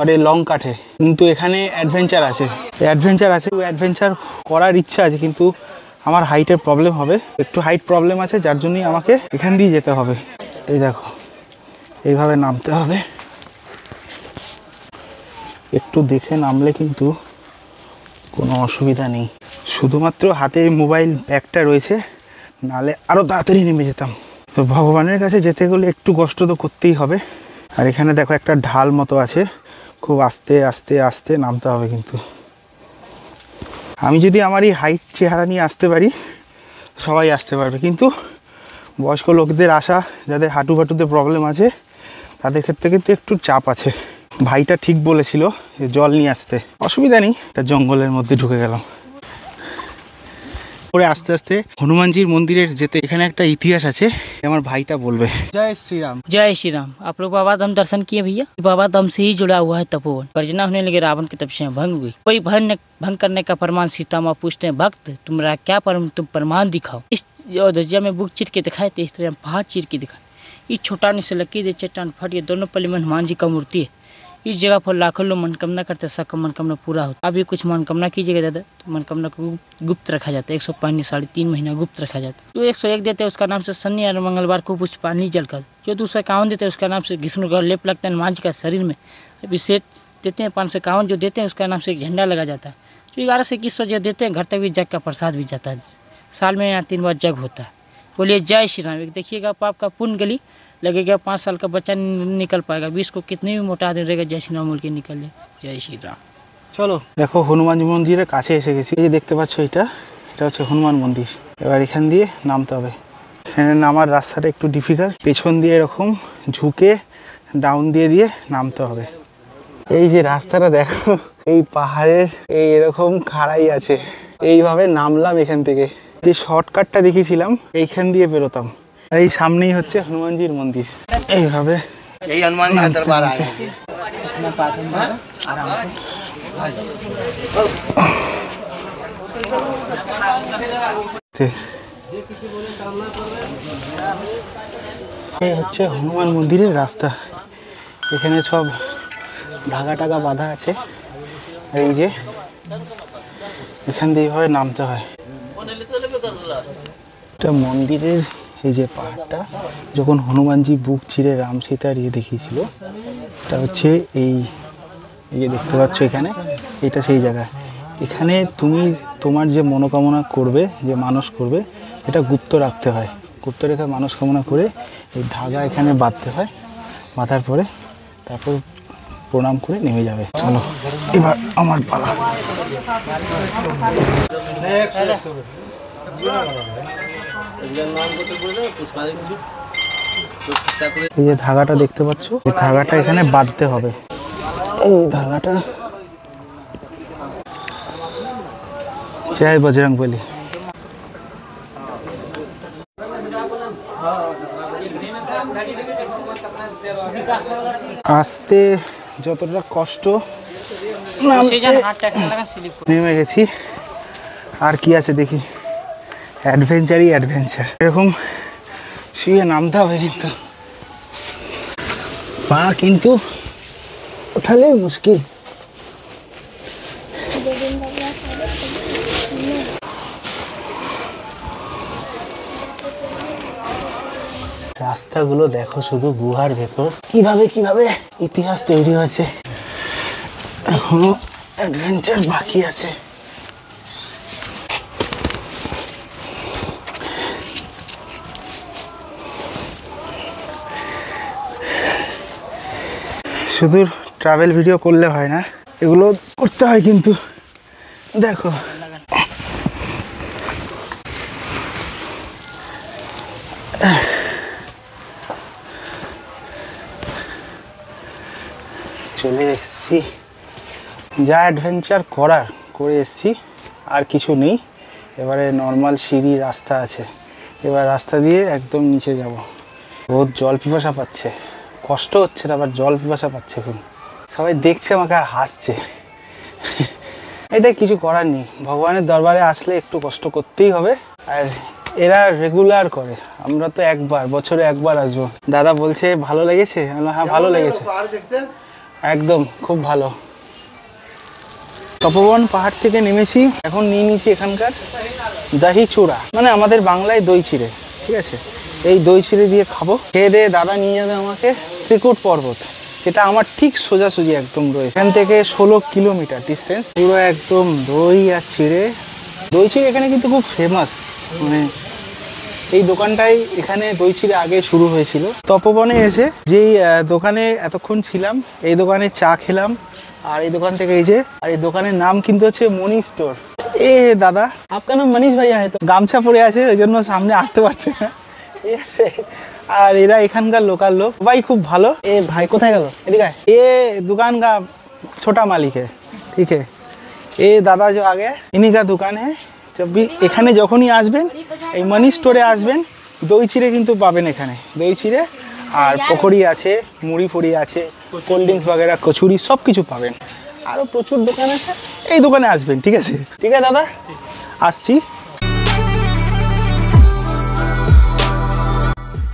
আর এই লং কাট হে, কিন্তু এখানে অ্যাডভেঞ্চার আছে, ওই অ্যাডভেঞ্চার করার ইচ্ছা আছে, কিন্তু আমার হাইটের প্রবলেম হবে, একটু হাইট প্রবলেম আছে, যার জন্যই আমাকে এখান দিয়ে যেতে হবে। এই দেখো এইভাবে নামতে হবে, একটু দেখে নামলে কিন্তু কোনো অসুবিধা নেই। শুধুমাত্র হাতে মোবাইল ব্যাগটা রয়েছে, নালে আরও তাড়াতাড়ি নেমে যেতাম। তো ভগবানের কাছে যেতে গেলে একটু কষ্ট তো করতেই হবে। আর এখানে দেখো একটা ঢাল মতো আছে, খুব আস্তে আস্তে আস্তে নামতে হবে। কিন্তু আমি যদি আমার এই হাইট চেহারা নিয়ে আসতে পারি, সবাই আসতে পারবে, কিন্তু বয়স্ক লোকদের আসা, যাদের হাঁটু ফাটুতে প্রবলেম আছে, তাদের ক্ষেত্রে কিন্তু একটু চাপ আছে। ভাইটা ঠিক বলেছিল যে জল নিয়ে আসতে, অসুবিধা নেই। তা জঙ্গলের মধ্যে ঢুকে গেলাম। পরে আস্তে আস্তে হনুমানজির মন্দিরের যেতে এখানে একটা ইতিহাস আছে, আমার ভাইটা বলবে। জয় শ্রীরাম। जय श्री राम। आप लोग बाबा धाम दर्शन किए भैया? बाबा धाम से ही जुड़ा हुआ है तपोवन। गर्जना होने लगे, रावण की तपस्या भंग हुई। कोई भंग करने का प्रमाण सीता माँ पूछते हैं, भक्त तुम्हारा क्या तुम प्रमाण दिखाओ। इस अयोध्या में बुक चीर के दिखाए थे, इस तरह पहाड़ चीर के दिखाए। इस छोटाने से लकीर चट्टान फट, ये दोनों पल्ली में हनुमान जी का मूर्ति है। इस जगह पर लाखों लोग मनकामना करते, सबका मनकामना पूरा होता। अभी कुछ मनकामना कीजिएगा दादा तो मनकामना को गुप्त रखा जाता है। 105 3.5 महीना गुप्त रखा जाता है। जो 101 देते हैं उसका नाम से शनि और मंगलवार को पुष्पांजलि जल कर, जो 251 देते हैं उसका नाम से विष्णु का लेप लगता है, हनुमान जी का शरीर में अभिषेक देते हैं। 551 जो देते हैं उसका नाम से एक झंडा लगा जाता है। जो 11 से 21 जो देते हैं घर तक भी जग का प्रसाद भी जाता है। साल में यहाँ 3 बार जग होता है। बोलिए जय श्री राम। एक देखिएगा पाप का पुण्य गली लगेगा, 5 साल का बच्चा निकल पाएगा, 20 को कितने भी मोटा आदमी रहेगा, जय श्री राम बोल के निकल जाए। जय श्री राम। চলো দেখো হনুমান মন্দিরের কাছে এসে গেছি। এই যে দেখতে পাচ্ছ এটা হচ্ছে হনুমান মন্দির। এবার এখান দিয়ে নামতে হবে। এখানে নামার রাস্তাটা একটু ডিফিকাল্ট, পেছন দিয়ে এরকম ঝুঁকে ডাউন দিয়ে নামতে হবে। এই যে রাস্তাটা দেখো, এই পাহাড়ের এই এরকম খাড়াই আছে, এইভাবে নামলাম এখান থেকে। যে শর্টকাটটা দেখিয়েছিলাম এইখান দিয়ে বেরোতাম। আর এই সামনেই হচ্ছে হনুমানজির মন্দির। এইভাবে এই হনুমান দরবার আয়। এই হচ্ছে হনুমান মন্দিরের রাস্তা। এখানে সব ধাগা টাগা বাঁধা আছে। এই যে এখান দিয়ে এইভাবে নামতে হয়। এটা মন্দিরের এই যে পাহাড়টা, যখন হনুমানজি বুক চিরে রাম সীতার দেখিয়েছিল, এটা হচ্ছে এই যে দেখতে পাচ্ছ এখানে, এটা সেই জায়গা। এখানে তুমি তোমার যে মনোকামনা করবে, যে মানস করবে, এটা গুপ্ত রাখতে হয়। গুপ্ত রেখে মানস কামনা করে এই ধাগা এখানে বাঁধতে হয়। বাঁধার পরে তারপর প্রণাম করে নেমে যাবে। চলো এবার আমার পালা। এই যে ধাগাটা দেখতে পাচ্ছ, এই ধাগাটা এখানে বাঁধতে হবে। এই ধাগাটা জয় বজরংবলী। আসতে যতটা কষ্ট নেমে গেছি, আর কি আছে দেখি। অ্যাডভেঞ্চারই অ্যাডভেঞ্চার। এরকম শুয়ে নামতে হবে, কিন্তু পা কিন্তু ওঠালে মুশকিল। রাস্তাগুলো দেখো শুধু গুহার ভেতর, কিভাবে কিভাবে ইতিহাস তৈরি হয়েছে। এখনো অ্যাডভেঞ্চার বাকি আছে। শুধু ট্রাভেল ভিডিও করলে হয় না, এগুলো করতে হয়। কিন্তু দেখো চলে এসছি, যা অ্যাডভেঞ্চার করার করে এসছি, আর কিছু নেই। এবারে নর্মাল সিঁড়ি রাস্তা আছে, এবার রাস্তা দিয়ে একদম নিচে যাব। বহুত জল পিপাসা পাচ্ছে, কষ্ট হচ্ছে না, আবার জল পিপাসা পাচ্ছে খুব। সবাই দেখছে আমাকে আর হাসছে। এটা কিছু করার নেই, ভগবানের দরবারে আসলে একটু কষ্ট করতেই হবে। আর এরা রেগুলার করে, আমরা তো একবার বছরে একবার আসবো। দাদা বলছে ভালো লেগেছে, হ্যাঁ ভালো লেগেছে, একদম খুব ভালো। তপোবন পাহাড় থেকে নেমেছি, এখন নিয়ে নিয়েছি এখানকার দহি চূড়া, মানে আমাদের বাংলায় দই চিড়ে, ঠিক আছে। এই দই চিড়ে দিয়ে খাবো। খেয়ে দিয়ে দাদা নিয়ে যাবে আমাকে ত্রিকুট পর্বত, যেটা আমার ঠিক সোজাসুজি একদম রয়েছে। এখান থেকে 16 কিলোমিটার ডিস্টেন্স, পুরো একদম দই আর চিড়ে। দই চিড়ে এখানে কিন্তু খুব ফেমাস, মানে এই দোকানটাই এখানে দই চিড়ে আগে শুরু হয়েছিল। তপোবনে এসে যেই দোকানে এতক্ষণ ছিলাম, এই দোকানে চা খেলাম, আর এই দোকান থেকে এই যে, আর এই দোকানের নাম কিন্তু হচ্ছে মনীষ স্টোর। এ দাদা আপনার নাম মনীষ ভাইয়া? হয়তো গামছা পরে আছে, ওই জন্য সামনে আসতে পারছে না। ঠিক আছে, আর এরা এখানকার লোকাল লোক, সবাই খুব ভালো। এ ভাই কোথায় গেল? এদিকে এ दुकान का छोटा मालिक है, ठीक है। এ দাদা যে আগে ইনি কা দোকান है। এখানে যখনই আসবেন এই মনীষ স্টোরে আসবেন, দই চিড়ে কিন্তু পাবেন এখানে, দই চিড়ে আর পকোড়ি আছে, মুড়ি ফুড়ি আছে, কোল্ড ড্রিঙ্কস বাগেরা, কচুরি সব কিছু পাবেন। আরও প্রচুর দোকান আছে, এই দোকানে আসবেন, ঠিক আছে। ঠিক আছে দাদা, আসছি।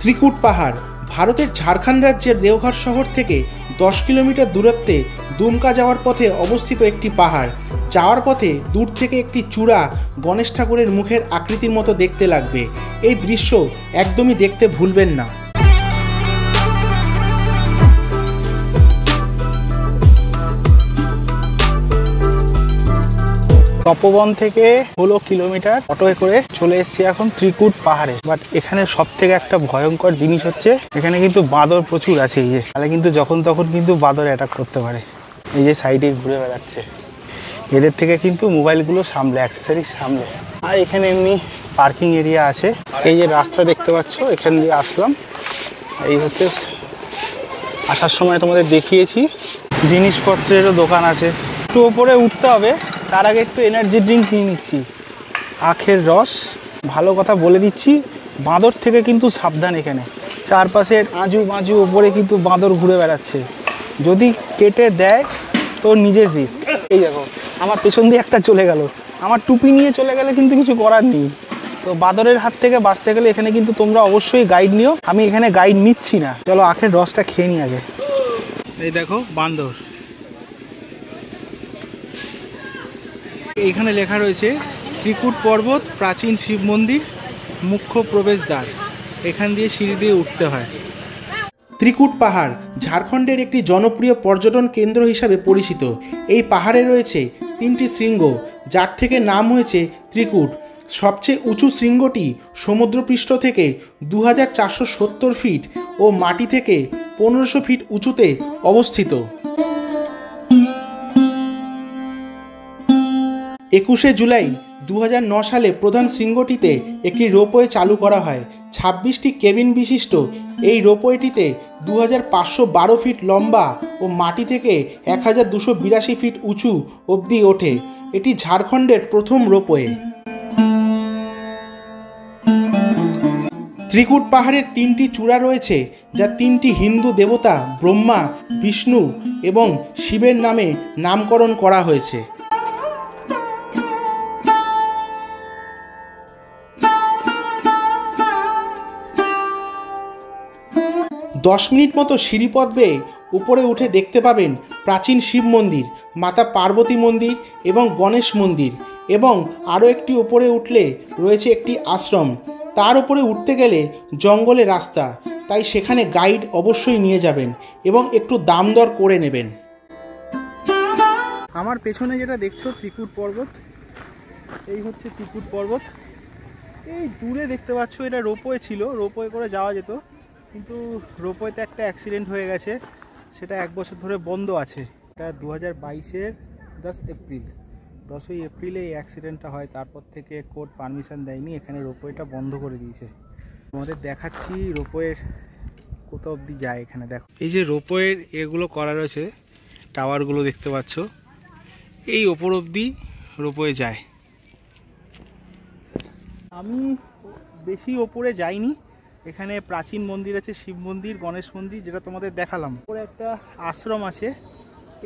ত্রিকুট পাহাড় ভারতের ঝাড়খণ্ড রাজ্যের দেওঘর শহর থেকে 10 কিলোমিটার দূরত্বে দুমকা যাওয়ার পথে অবস্থিত একটি পাহাড়। যাওয়ার পথে দূর থেকে একটি চূড়া গণেশ ঠাকুরের মুখের আকৃতির মতো দেখতে লাগবে। এই দৃশ্য একদমই দেখতে ভুলবেন না। তপোবন থেকে 16 কিলোমিটার অটোয় করে চলে এসেছি এখন ত্রিকুট পাহাড়ে। বাট এখানে সব থেকে একটা ভয়ঙ্কর জিনিস হচ্ছে, এখানে কিন্তু বাঁদর প্রচুর আছে। এই যে তাহলে কিন্তু যখন তখন কিন্তু বাঁদর অ্যাটাক করতে পারে। এই যে সাইডে ঘুরে বেড়াচ্ছে, এদের থেকে কিন্তু মোবাইলগুলো সামলে, অ্যাক্সেসরিজ সামলে। আর এখানে এমনি পার্কিং এরিয়া আছে। এই যে রাস্তা দেখতে পাচ্ছ, এখান দিয়ে আসলাম। এই হচ্ছে আসার সময় তোমাদের দেখিয়েছি, জিনিসপত্রেরও দোকান আছে। একটু ওপরে উঠতে হবে, তার আগে একটু এনার্জি ড্রিঙ্ক নিয়ে নিচ্ছি, আখের রস। ভালো কথা বলে দিচ্ছি, বাঁদর থেকে কিন্তু সাবধান। এখানে চারপাশের আজু বাজু ওপরে কিন্তু বাঁদর ঘুরে বেড়াচ্ছে, যদি কেটে দেয় তো নিজের রিস্ক। এই দেখো আমার পেছন দিয়ে একটা চলে গেল, আমার টুপি নিয়ে চলে গেলে কিন্তু কিছু করার নেই। তো বাঁদরের হাত থেকে বাঁচতে গেলে এখানে কিন্তু তোমরা অবশ্যই গাইড নিও। আমি এখানে গাইড নিচ্ছি না, চলো আখের রসটা খেয়ে নিই আগে। এই দেখো বাঁদর, এখানে লেখা রয়েছে ত্রিকুট পর্বত প্রাচীন শিব মন্দির, মুখ্য প্রবেশদ্বার। এখান দিয়ে সিঁড়ি দিয়ে উঠতে হয়। ত্রিকুট পাহাড় ঝাড়খণ্ডের একটি জনপ্রিয় পর্যটন কেন্দ্র হিসাবে পরিচিত। এই পাহাড়ে রয়েছে 3টি শৃঙ্গ, যার থেকে নাম হয়েছে ত্রিকুট। সবচেয়ে উঁচু শৃঙ্গটি সমুদ্রপৃষ্ঠ থেকে 2470 ফিট ও মাটি থেকে 1500 ফিট উঁচুতে অবস্থিত। 21শে জুলাই 2009 সালে প্রধান শৃঙ্গটিতে একটি রোপওয়ে চালু করা হয়। 26টি কেবিন বিশিষ্ট এই রোপওয়েটিতে 2512 ফিট লম্বা ও মাটি থেকে 1282 ফিট উঁচু অবধি ওঠে। এটি ঝাড়খণ্ডের প্রথম রোপওয়ে। ত্রিকুট পাহাড়ের 3টি চূড়া রয়েছে, যা 3টি হিন্দু দেবতা ব্রহ্মা, বিষ্ণু এবং শিবের নামে নামকরণ করা হয়েছে। 10 মিনিট মতো সিঁড়িপথ বেয়ে উপরে উঠে দেখতে পাবেন প্রাচীন শিব মন্দির, মাতা পার্বতী মন্দির এবং গণেশ মন্দির, এবং আরও একটি উপরে উঠলে রয়েছে একটি আশ্রম। তার উপরে উঠতে গেলে জঙ্গলে রাস্তা, তাই সেখানে গাইড অবশ্যই নিয়ে যাবেন এবং একটু দাম দর করে নেবেন। আমার পেছনে যেটা দেখছো ত্রিকুট পর্বত, এই হচ্ছে ত্রিকুট পর্বত। এই দূরে দেখতে পাচ্ছ এটা রোপওয়ে ছিল, রোপওয়ে করে যাওয়া যেত, কিন্তু রোপওয়েতে একটা অ্যাক্সিডেন্ট হয়ে গেছে, সেটা 1 বছর ধরে বন্ধ আছে। এটা 2022-এর 10ই এপ্রিলে এই অ্যাক্সিডেন্টটা হয়। তারপর থেকে কোর্ট পারমিশন দেয়নি, এখানে রোপওয়েটা বন্ধ করে দিয়েছে। তোমাদের দেখাচ্ছি রোপওয়ের কোথাও অবধি যায়। এখানে দেখো এই যে রোপওয়ের এগুলো করা রয়েছে, টাওয়ারগুলো দেখতে পাচ্ছ, এই ওপর অবধি রোপওয়ে যায়। আমি বেশি ওপরে যাইনি, এখানে প্রাচীন মন্দির আছে, শিব মন্দির, গণেশ মন্দির, যেটা তোমাদের দেখালাম। ওপরে একটা আশ্রম আছে,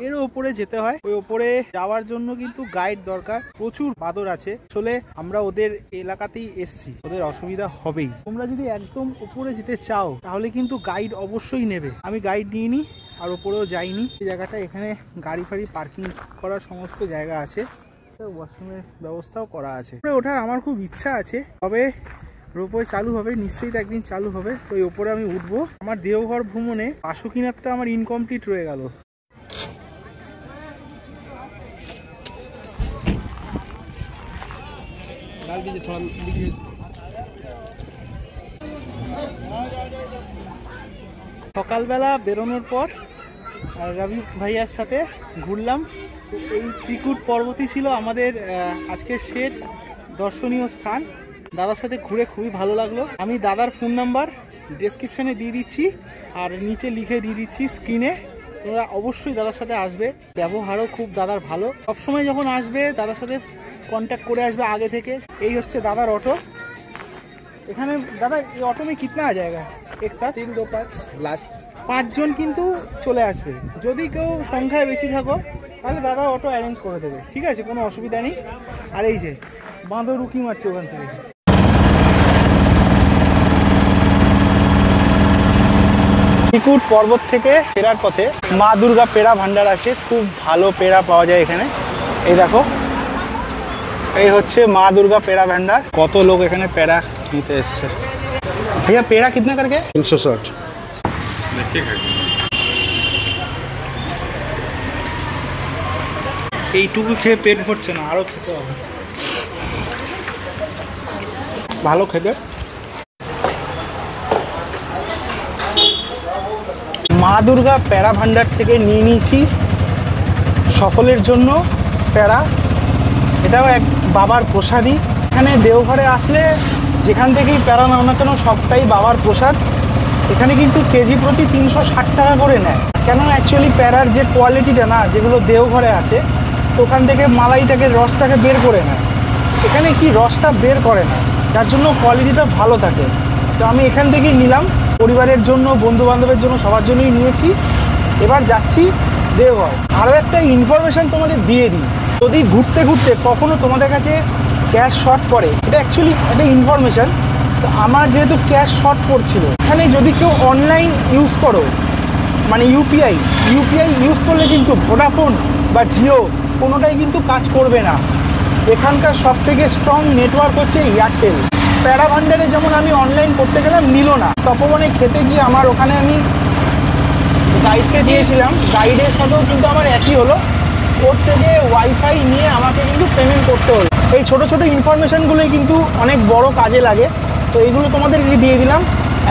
এর ওপরে যেতে হয়। ওই ওপরে যাওয়ার জন্য কিন্তু গাইড দরকার, প্রচুর বাদর আছে। আসলে আমরা ওদের এলাকাতেই এসছি, ওদের অসুবিধা হবেই। তোমরা যদি একদম উপরে যেতে চাও তাহলে কিন্তু গাইড অবশ্যই নেবে। আমি গাইড নিইনি আর ওপরেও যাইনি। এই জায়গাটা এখানে গাড়ি ফাড়ি পার্কিং করার সমস্ত জায়গা আছে, ওয়াশরুমের ব্যবস্থাও করা আছে। উপরে ওঠার আমার খুব ইচ্ছা আছে, তবে রোপওয়ে চালু হবে, নিশ্চয়ই তো একদিন চালু হবে, তো এই ওপরে আমি উঠবো। আমার দেওঘর ভ্রমণে বাসুকিনাথটা আমার ইনকমপ্লিট রয়ে গেল। সকালবেলা বেরোনোর পর রবি ভাইয়ার সাথে ঘুরলাম। এই ত্রিকুট পর্বতই ছিল আমাদের আজকের শেষ দর্শনীয় স্থান। দাদার সাথে ঘুরে খুবই ভালো লাগলো। আমি দাদার ফোন নাম্বার ডেসক্রিপশনে দিয়ে দিচ্ছি আর নিচে লিখে দিয়ে দিচ্ছি স্ক্রিনে। তোমরা অবশ্যই দাদার সাথে আসবে, ব্যবহারও খুব দাদার ভালো। সবসময় যখন আসবে দাদার সাথে কন্ট্যাক্ট করে আসবে আগে থেকে। এই হচ্ছে দাদার অটো। এখানে দাদা এই অটো মে কিতনা আ জায়গা এক সাথ? 3 2 5 লাস্ট 5 জন কিন্তু চলে আসবে। যদি কেউ সংখ্যায় বেশি থাকো তাহলে দাদা অটো অ্যারেঞ্জ করে দেবে, ঠিক আছে, কোনো অসুবিধা নেই। আর এই যে বাঁধো রুকি মারছে ওখান থেকে। ত্রিকুট পর্বত থেকে ফেরার পথে মা দুর্গা পেড়া ভান্ডার আছে, খুব ভালো পেড়া পাওয়া যায় এখানে। এই দেখো, এই হচ্ছে মা দুর্গা পেড়া ভান্ডার। কত লোক এখানে পেড়া নিতে এসছে। भैया पेड़ा कितना करके? 360। এইটুকু খেয়ে পেট ভরছে না, আরো খেতে হবে, ভালো খেতে। মা দুর্গা পেড়া ভান্ডার থেকে নিয়ে নিয়েছি সকলের জন্য পেড়া। এটাও এক বাবার প্রসাদই। এখানে দেওঘরে আসলে যেখান থেকেই পেড়া নাও না কেন সবটাই বাবার প্রসাদ। এখানে কিন্তু কেজি প্রতি 360 টাকা করে নেয়। কেন অ্যাকচুয়ালি পেড়ার যে কোয়ালিটিটা না, যেগুলো দেওঘরে আছে, তো ওখান থেকে মালাইটাকে রসটাকে বের করে নেয়। এখানে কি রসটা বের করে না, যার জন্য কোয়ালিটিটা ভালো থাকে। তো আমি এখান থেকেই নিলাম, পরিবারের জন্য, বন্ধুবান্ধবের জন্য, সবার জন্যই নিয়েছি। এবার যাচ্ছি দেওঘর। আরও একটা ইনফরমেশান তোমাদের দিয়ে দিই, যদি ঘুরতে ঘুরতে কখনো তোমাদের কাছে ক্যাশ শর্ট পড়ে, এটা অ্যাকচুয়ালি একটা ইনফরমেশান। তো আমার যেহেতু ক্যাশ শর্ট পড়ছিল, এখানে যদি কেউ অনলাইন ইউজ করো, মানে ইউপিআই ইউজ করলে কিন্তু ভোডাফোন বা জিও কোনোটাই কিন্তু কাজ করবে না। এখানকার সবথেকে স্ট্রং নেটওয়ার্ক হচ্ছে এয়ারটেল। পেড়া ভান্ডারে যেমন আমি অনলাইন করতে গেলাম, নিল না। তপবনে খেতে গিয়ে আমার ওখানে আমি গাইডকে দিয়েছিলাম, গাইডের সাথেও কিন্তু আমার একই হলো, ওর থেকে ওয়াইফাই নিয়ে আমাকে কিন্তু পেমেন্ট করতে হলো। এই ছোট ছোট ইনফরমেশানগুলোই কিন্তু অনেক বড় কাজে লাগে। তো এইগুলো তোমাদেরকে দিয়ে দিলাম।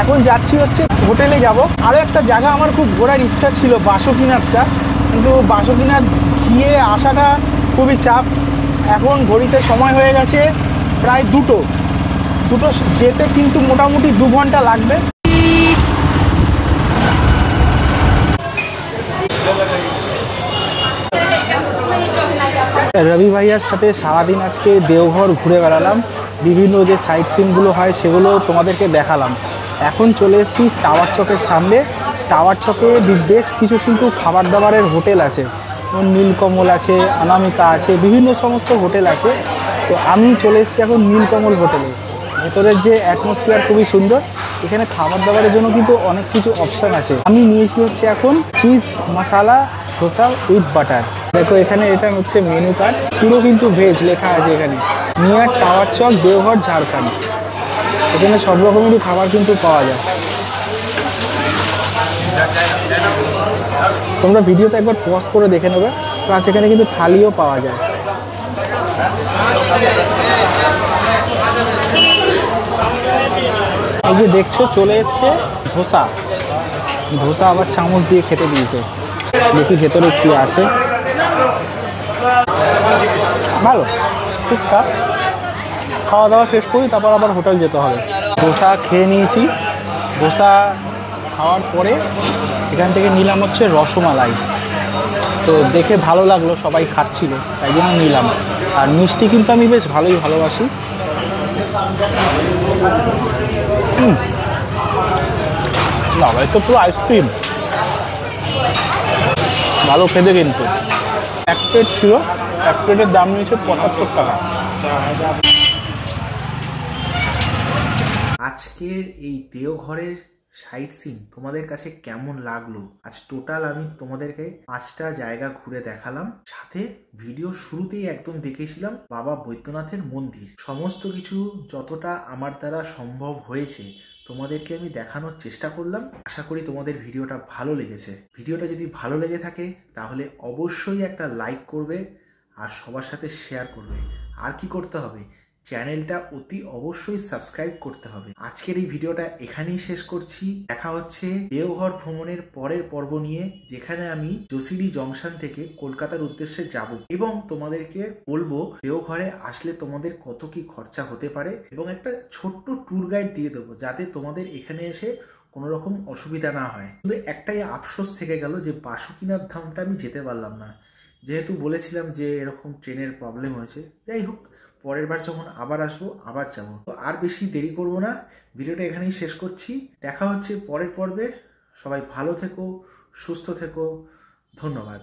এখন যাচ্ছি হচ্ছে হোটেলে যাব। আরও একটা জায়গা আমার খুব ঘোরার ইচ্ছা ছিল, বাসুকিনাথটা, কিন্তু বাসুকিনাথ গিয়ে আসাটা খুবই চাপ। এখন ঘড়িতে সময় হয়ে গেছে প্রায় দুটো যেতে কিন্তু মোটামুটি 2 ঘন্টা লাগবে। রবি ভাইয়ার সাথে সারাদিন আজকে দেওঘর ঘুরে বেড়ালাম, বিভিন্ন যে সাইট সিনগুলো হয় সেগুলো তোমাদেরকে দেখালাম। এখন চলে এসেছি টাওয়ার চকের সামনে। টাওয়ার চকে বেশ কিছু কিন্তু খাবার দাবারের হোটেল আছে, নীলকমল আছে, অনামিকা আছে, বিভিন্ন সমস্ত হোটেল আছে। তো আমি চলে এসেছি এখন নীলকমল হোটেলে। ভেতরের যে অ্যাটমসফিয়ার খুবই সুন্দর, এখানে খাবার দাবারের জন্য কিন্তু অনেক কিছু অপশান আছে। আমি নিয়েছি হচ্ছে এখন cheese masala dosa with butter. দেখো এখানে এটা হচ্ছে মেনু কার্ড, পুরো কিন্তু ভেজ লেখা আছে এখানে, নিয়ার টাওয়ার চক দেওঘর ঝাড়খণ্ড। এখানে সব রকমেরই খাবার কিন্তু পাওয়া যায়। তোমরা ভিডিওতে একবার পজ করে দেখে নেবে, প্লাস এখানে কিন্তু থালিও পাওয়া যায়। এই যে দেখছো চলে এসছে ধোসা, আবার চামচ দিয়ে খেতে দিয়েছে। দেখি ভেতরে কি আছে। ভালো, ঠিকঠাক। খাওয়া দাওয়া শেষ করি, তারপর আবার হোটেল যেতে হবে। ধোসা খেয়ে নিয়েছি। ধোসা খাওয়ার পরে এখান থেকে নিলাম হচ্ছে রসমালাই। তো দেখে ভালো লাগলো, সবাই খাচ্ছিল তাই জন্য নিলাম। আর মিষ্টি কিন্তু আমি বেশ ভালোই ভালোবাসি। না ভাই, তো পুরো আইসক্রিম, ভালো খেতে কিন্তু। এক প্লেট ছিল, এক প্লেটের দাম নিয়েছে 75 টাকা। আজকের এই দেওঘরের সাইট সিন তোমাদের কাছে কেমন লাগলো? আজ টোটাল আমি তোমাদেরকে 5টা জায়গা ঘুরে দেখালাম, সাথে ভিডিও শুরুতেই একদম দেখেছিলাম বাবা বৈদ্যনাথের মন্দির। সমস্ত কিছু যতটা আমার দ্বারা সম্ভব হয়েছে তোমাদেরকে আমি দেখানোর চেষ্টা করলাম। আশা করি তোমাদের ভিডিওটা ভালো লেগেছে। ভিডিওটা যদি ভালো লেগে থাকে তাহলে অবশ্যই একটা লাইক করবে আর সবার সাথে শেয়ার করবে। আর কি করতে হবে? চ্যানেলটা অতি অবশ্যই সাবস্ক্রাইব করতে হবে। আজকের এই ভিডিওটা এখানেই শেষ করছি। দেখা হচ্ছে দেওঘর ভ্রমণের পরের পর্ব নিয়ে, যেখানে আমি জসিডি জংশন থেকে কলকাতার উদ্দেশ্যে যাব এবং তোমাদেরকে বলবো দেওঘরে আসলে তোমাদের কত কি খরচা হতে পারে, এবং একটা ছোট্ট ট্যুর গাইড দিয়ে দেবো যাতে তোমাদের এখানে এসে কোনো রকম অসুবিধা না হয়। কিন্তু একটাই আফসোস থেকে গেল যে বাসুকিনাথ ধামটা আমি যেতে পারলাম না, যেহেতু বলেছিলাম যে এরকম ট্রেনের প্রবলেম হয়েছে। যাই হোক, পরের বার যখন আবার আসবো আবার যাবো। তো আর বেশি দেরি করব না, ভিডিওটা এখানেই শেষ করছি। দেখা হচ্ছে পরের পর্বে। সবাই ভালো থেকো, সুস্থ থেকো, ধন্যবাদ।